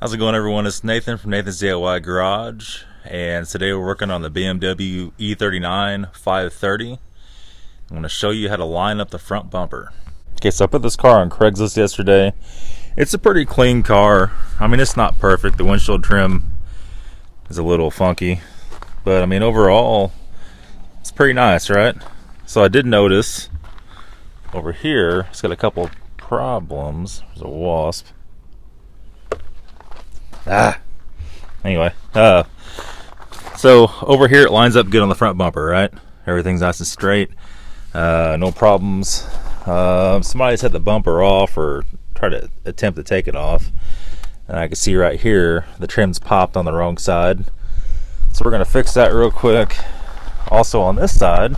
How's it going, everyone? It's Nathan from Nathan's DIY Garage, and today we're working on the BMW E39 530. I'm going to show you how to line up the front bumper. Okay, so I put this car on Craigslist yesterday. It's a pretty clean car. I mean, it's not perfect. The windshield trim is a little funky, but I mean, overall, it's pretty nice, right? So I did notice over here, it's got a couple problems. There's a wasp. Anyway, so over here it lines up good on the front bumper, right? Everything's nice and straight, no problems. Somebody's had the bumper off or tried to attempt to take it off, and I can see right here the trim's popped on the wrong side, so we're going to fix that real quick. Also on this side,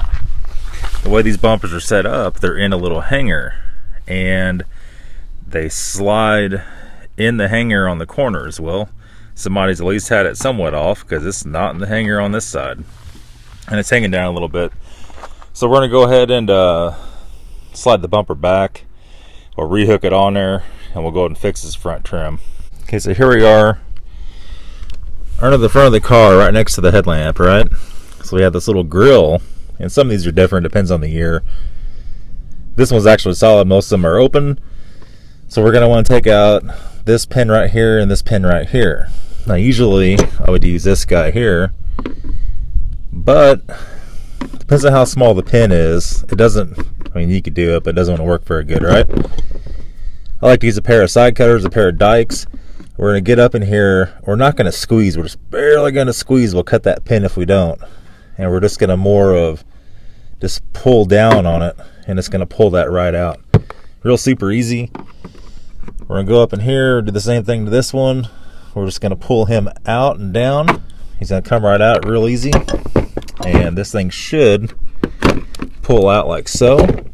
the way these bumpers are set up, they're in a little hanger, and they slide in the hanger on the corners. Well, somebody's at least had it somewhat off, because it's not in the hanger on this side, and it's hanging down a little bit. So we're going to go ahead and slide the bumper back, or rehook it on there, and we'll go ahead and fix this front trim. Okay, so here we are under the front of the car, right next to the headlamp, right? So we have this little grill, and some of these are different, depends on the year. This one's actually solid, most of them are open. So we're going to want to take out this pin right here and this pin right here. Now usually I would use this guy here, but depends on how small the pin is. It doesn't, I mean, you could do it, but it doesn't want to work very good, right? I like to use a pair of side cutters, a pair of dikes. We're going to get up in here. We're not going to squeeze. We're just barely going to squeeze. We'll cut that pin if we don't. And we're just going to just pull down on it, and it's going to pull that right out. Real super easy. We're going to go up in here, do the same thing to this one. We're just going to pull him out and down. He's going to come right out real easy. And this thing should pull out like so.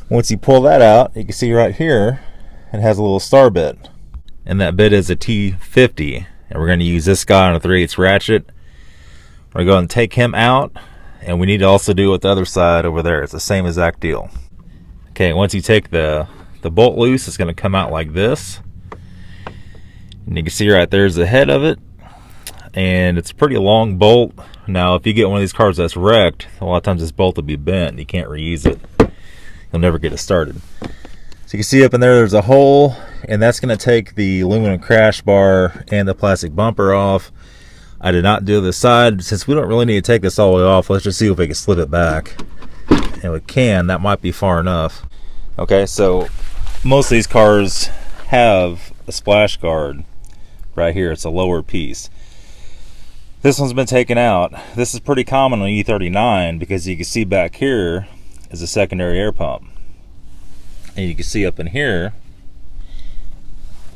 Once you pull that out, you can see right here, it has a little star bit. And that bit is a T50. And we're going to use this guy on a 3/8 ratchet. We're going to go and take him out. And we need to also do it with the other side over there. It's the same exact deal. Okay, once you take the bolt loose, it's going to come out like this, and you can see right there's the head of it, and it's a pretty long bolt. Now if you get one of these cars that's wrecked, a lot of times this bolt will be bent and you can't reuse it. You'll never get it started. So you can see up in there there's a hole, and that's going to take the aluminum crash bar and the plastic bumper off. I did not do this side. Since we don't really need to take this all the way off, let's just see if we can slip it back. And we can. That might be far enough. Okay, so most of these cars have a splash guard right here. It's a lower piece. This one's been taken out. This is pretty common on E39 because you can see back here is a secondary air pump. And you can see up in here,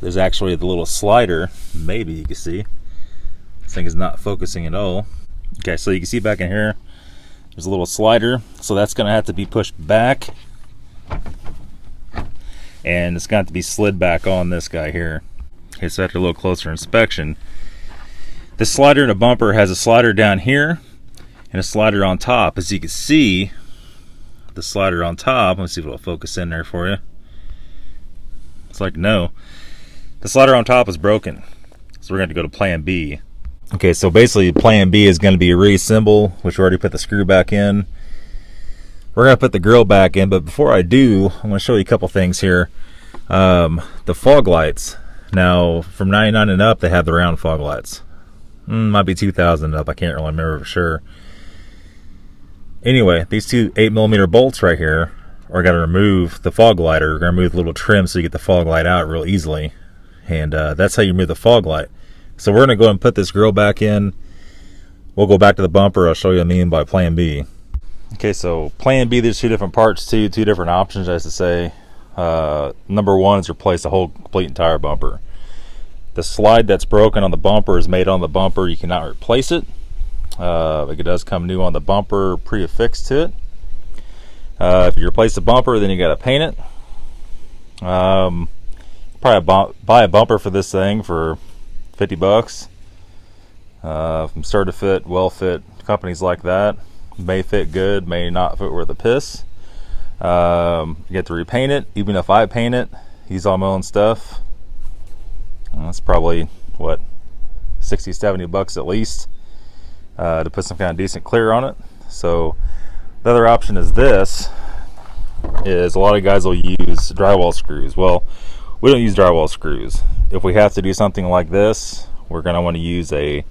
there's actually the little slider. Maybe you can see. This thing is not focusing at all. Okay, so you can see back in here, there's a little slider. So that's going to have to be pushed back. And it's got to be slid back on this guy here. Okay, so after a little closer inspection, the slider in the bumper has a slider down here and a slider on top. As you can see, the slider on top, let's see if it'll focus in there for you. It's like, no. The slider on top is broken. So we're going to go to plan B. Okay, so basically plan B is going to be a reassemble, which we already put the screw back in. We're going to put the grill back in, but before I do, I'm going to show you a couple things here. The fog lights. Now, from 99 and up, they have the round fog lights. Might be 2000 and up. I can't really remember for sure. Anyway, these two 8mm bolts right here are going to remove the fog light, or we're going to remove the little trim so you get the fog light out real easily. And that's how you remove the fog light. So we're going to go and put this grill back in. We'll go back to the bumper. I'll show you what I mean by plan B. Okay, so plan B, there's two different parts, two different options, as to say. Number one is replace the whole complete entire bumper. The slide that's broken on the bumper is made on the bumper. You cannot replace it. It does come new on the bumper, pre-affixed to it. If you replace the bumper, then you got to paint it. Probably buy a bumper for this thing for $50. From Start to Fit, Well Fit, companies like that. May fit good, may not fit worth a piss. You get to repaint it. Even if I paint it, use all my own stuff. That's probably what, 60-70 bucks at least, to put some kind of decent clear on it. So the other option is this, is a lot of guys will use drywall screws. Well, we don't use drywall screws. If we have to do something like this, we're going to want to use a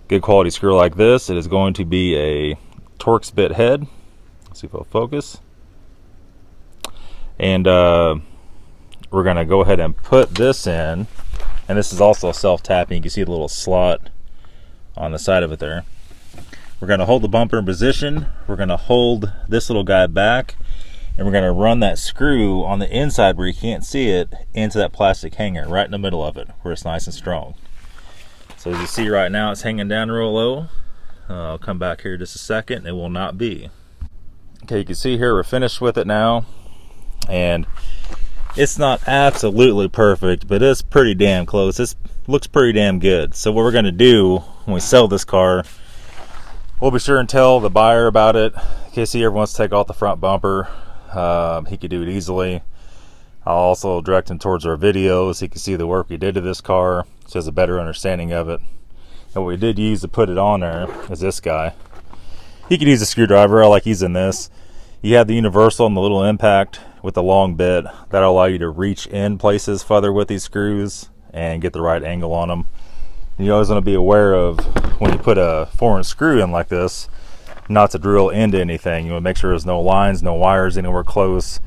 good quality screw like this. It is going to be a Torx bit head. Let's see if it'll focus. And we're going to go ahead and put this in. And this is also self-tapping. You can see the little slot on the side of it there. We're going to hold the bumper in position. We're going to hold this little guy back, and we're going to run that screw on the inside where you can't see it into that plastic hanger right in the middle of it where it's nice and strong. So as you see right now, it's hanging down real low. I'll come back here just a second. It will not be. Okay, you can see here we're finished with it now, and it's not absolutely perfect, but it's pretty damn close. This looks pretty damn good. So what we're going to do when we sell this car, we'll be sure and tell the buyer about it in case he ever wants to take off the front bumper. He could do it easily. I'll also direct him towards our videos so he can see the work we did to this car, so he has a better understanding of it. And what we did use to put it on there is this guy. He could use a screwdriver like he's in this. You have the universal and the little impact with the long bit. That'll allow you to reach in places further with these screws and get the right angle on them. And you always want to be aware of, when you put a foreign screw in like this, not to drill into anything. You want to make sure there's no lines, no wires anywhere close.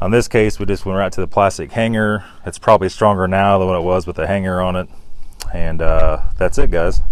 On this case, we just went right to the plastic hanger. It's probably stronger now than what it was with the hanger on it. And that's it, guys.